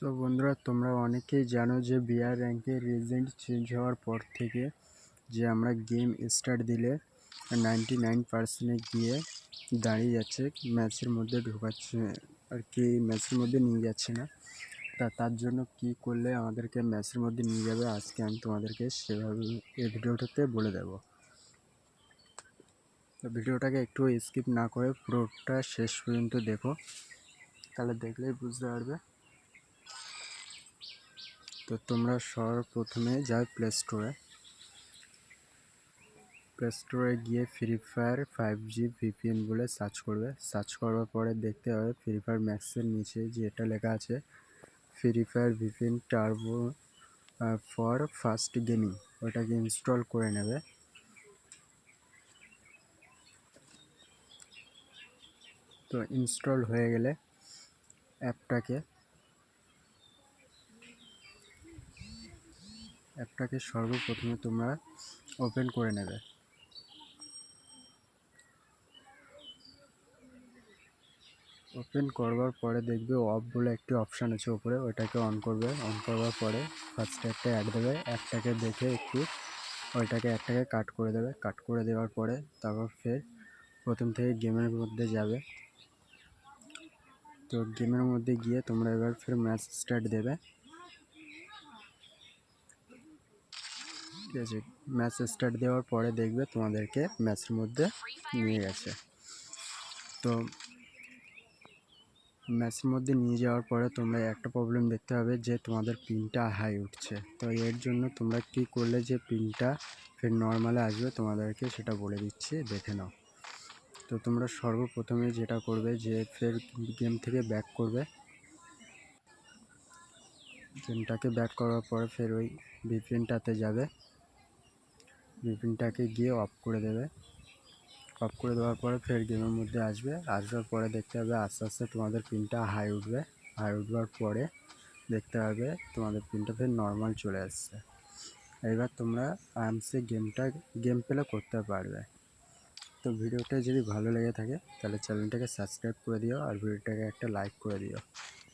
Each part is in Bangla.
সো বন্ধুরা, তোমরা অনেকেই জানো যে বিআর র্যাঙ্কের রেজেন্ট চেঞ্জ হওয়ার পর থেকে যে আমরা গেম স্টার্ট দিলে 99% গিয়ে দাঁড়িয়ে যাচ্ছে, ম্যাচের মধ্যে ঢোকাচ্ছে আর কি, ম্যাচের মধ্যে নিয়ে যাচ্ছে না। তার জন্য কি করলে আমাদেরকে ম্যাচের মধ্যে নিয়ে যাবে, আজকে আমি তোমাদেরকে সেভাবে এই ভিডিওটাতে বলে দেবো। তো ভিডিওটাকে একটু স্কিপ না করে পুরোটা শেষ পর্যন্ত দেখো, তাহলে দেখলেই বুঝতে পারবে। তো তোমরা সর্বপ্রথমে যাও প্লে স্টোরে গিয়ে ফ্রি ফায়ার 5G VPN বলে সার্চ করবে। সার্চ করার পরে দেখতে হবে ফ্রি ফায়ার ম্যাক্সের নিচে যে এটা লেখা আছে free fire VPN turbo for fast gaming, ওটাকে ইনস্টল করে নেবে। তো ইনস্টল হয়ে গেলে অ্যাপটাকে সর্বপ্রথমে তোমরা ওপেন করে নেবে। ওপেন করবার পরে দেখবে অফ বলে একটি অপশান আছে উপরে, ওইটাকে অন করবে। অন করবার পরে ফার্স্টে একটা অ্যাড দেবে, অ্যাডটাকে দেখে একটু অ্যাডটাকে কাট করে দেবে। কাট করে দেওয়ার পরে তারপর ফের প্রথম থেকে গেমের মধ্যে যাবে। তো গেমের মধ্যে গিয়ে তোমরা এবার ফের ম্যাচ স্টার্ট দেবে। ঠিক আছে, ম্যাচ স্টার্ট দেওয়ার পরে দেখবে তোমাদেরকে ম্যাচের মধ্যে নিয়ে গেছে। তো ম্যাচের মধ্যে নিয়ে যাওয়ার পরে তোমরা একটা প্রবলেম দেখতে হবে যে তোমাদের পিনটা হাই উঠছে। তো এর জন্য তোমরা কি করলে যে পিনটা ফের নর্মালে আসবে তোমাদেরকে সেটা বলে দিচ্ছি, দেখে নাও। তো তোমরা সর্বপ্রথমে যেটা করবে যে ফের গেম থেকে ব্যাক করবে। গেমটাকে ব্যাক করার পরে ফের ওই ভিপিএনটাতে যাবে, ভিপিএনটাকে গিয়ে অফ করে দেবে। অফ করে দেওয়ার পরে ফের গেমের মধ্যে আসবার পরে দেখতে হবে আস্তে আস্তে তোমাদের পিনটা হাই উঠবে। হাই উঠবার পরে দেখতে হবে তোমাদের পিনটা ফের নর্মাল চলে আসছে। এবার তোমরা আরামসে গেম প্লে করতে পারবে। তো ভিডিওটা যদি ভালো লেগে থাকে তাহলে চ্যানেলটাকে সাবস্ক্রাইব করে দিও আর ভিডিওটাকে একটা লাইক করে দিও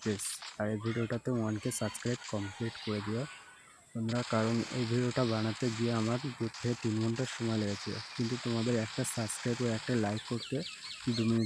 প্লিজ। আর এই ভিডিওটাতে 1K সাবস্ক্রাইব কমপ্লিট করে দিও তোমরা, কারণ এই ভিডিওটা বানাতে গিয়ে আমার 2 থেকে 3 ঘন্টা সময় লেগেছে, কিন্তু তোমাদের একটা সাবস্ক্রাইব ও একটা লাইক করতে 2 মিনিট